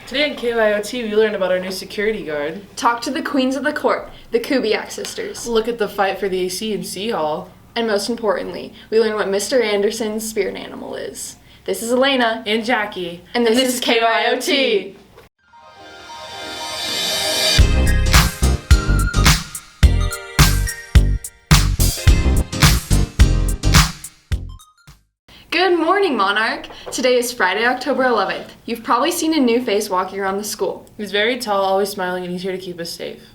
Today on KYOT, we learned about our new security guard. Talk to the queens of the court, the Kubiak sisters. Look at the fight for the AC in C Hall. And most importantly, we learned what Mr. Anderson's spirit animal is. This is Elena. And Jackie. And this is KYOT. Good morning, Monarch. Today is Friday, October 11th. You've probably seen a new face walking around the school. He's very tall, always smiling, and he's here to keep us safe.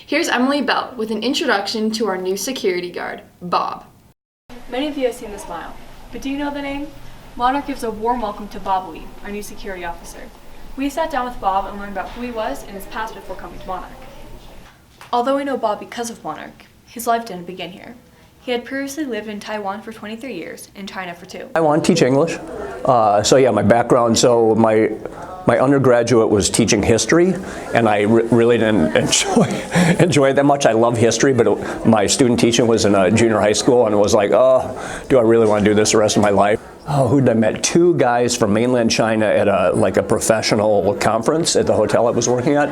Here's Emily Bell with an introduction to our new security guard, Bob. Many of you have seen the smile, but do you know the name? Monarch gives a warm welcome to Bob Lee, our new security officer. We sat down with Bob and learned about who he was and his past before coming to Monarch. Although we know Bob because of Monarch, his life didn't begin here. He had previously lived in Taiwan for 23 years, and China for 2. I want to teach English. My background, my undergraduate was teaching history, and I really didn't enjoy it that much. I love history, but my student teaching was in a junior high school, and it was like, oh, do I really want to do this the rest of my life? Oh, who did I met? 2 guys from mainland China at a professional conference at the hotel I was working at.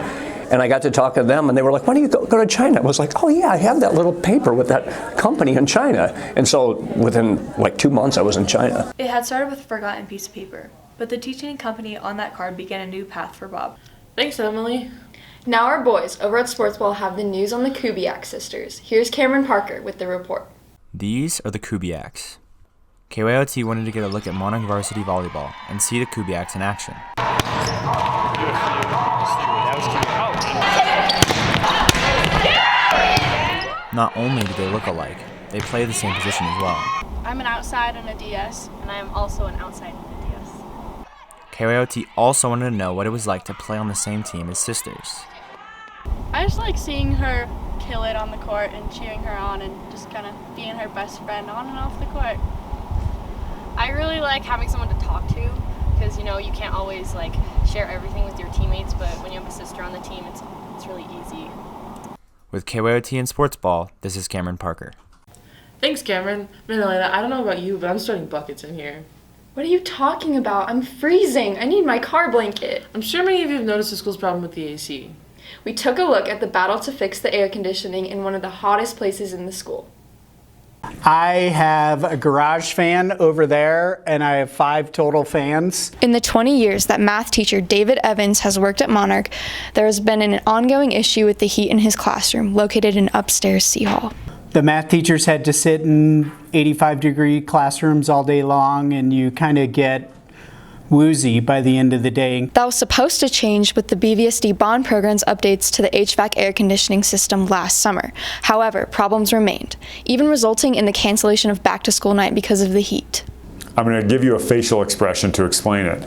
And I got to talk to them, and they were like, why don't you go to China? I was like, oh yeah, I have that little paper with that company in China. And so within 2 months, I was in China. It had started with a forgotten piece of paper, but the teaching company on that card began a new path for Bob. Thanks, Emily. Now our boys over at Sports Ball have the news on the Kubiak sisters. Here's Cameron Parker with the report. These are the Kubiaks. KYOT wanted to get a look at Monarch varsity volleyball and see the Kubiaks in action. Not only do they look alike, they play the same position as well. I'm an outside and a DS, and I am also an outside and a DS. KYOT also wanted to know what it was like to play on the same team as sisters. I just like seeing her kill it on the court and cheering her on and just kind of being her best friend on and off the court. I really like having someone to talk to because, you can't always share everything with your teammates, but when you have a sister on the team, it's really easy. With KYOT and Sports Ball, this is Cameron Parker. Thanks, Cameron. Man, Elena, I don't know about you, but I'm starting buckets in here. What are you talking about? I'm freezing. I need my car blanket. I'm sure many of you have noticed the school's problem with the AC. We took a look at the battle to fix the air conditioning in one of the hottest places in the school. I have a garage fan over there, and I have 5 total fans. In the 20 years that math teacher David Evans has worked at Monarch, there has been an ongoing issue with the heat in his classroom, located in upstairs C Hall. The math teachers had to sit in 85-degree classrooms all day long, and you kind of get woozy by the end of the day. That was supposed to change with the BVSD bond program's updates to the HVAC air conditioning system last summer. However, problems remained, even resulting in the cancellation of back-to-school night because of the heat. I'm going to give you a facial expression to explain it.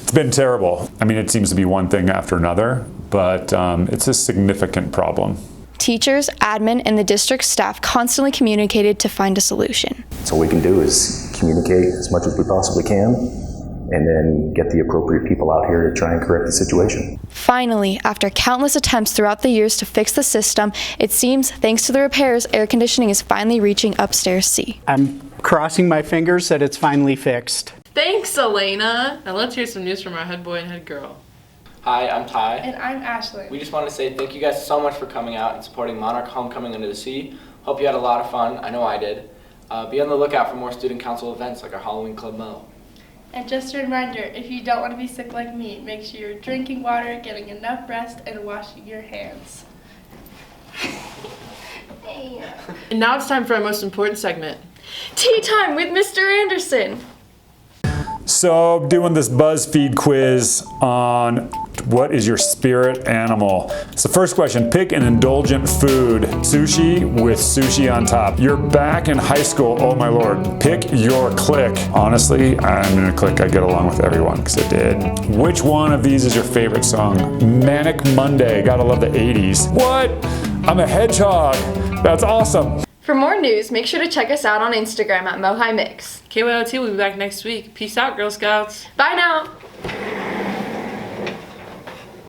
It's been terrible. It seems to be one thing after another, but it's a significant problem. Teachers, admin, and the district staff constantly communicated to find a solution. So all we can do is communicate as much as we possibly can and then get the appropriate people out here to try and correct the situation. Finally, after countless attempts throughout the years to fix the system, it seems, thanks to the repairs, air conditioning is finally reaching upstairs C. I'm crossing my fingers that it's finally fixed. Thanks, Elena. Now let's hear some news from our head boy and head girl. Hi, I'm Ty. And I'm Ashley. We just want to say thank you guys so much for coming out and supporting Monarch Homecoming Under the Sea. Hope you had a lot of fun. I know I did. Be on the lookout for more student council events like our Halloween Club Mo. And just a reminder, if you don't want to be sick like me, make sure you're drinking water, getting enough rest, and washing your hands. And now it's time for our most important segment. Tea time with Mr. Anderson. So doing this BuzzFeed quiz on what is your spirit animal. So first question, pick an indulgent food. Sushi with sushi on top. You're back in high school, oh my lord. Pick your clique. Honestly, I'm in a clique I get along with everyone because I did. Which one of these is your favorite song? Manic Monday, gotta love the 80s. What? I'm a hedgehog. That's awesome. For more news, make sure to check us out on Instagram at Mohi Mix. KYOT will be back next week. Peace out, Girl Scouts. Bye now.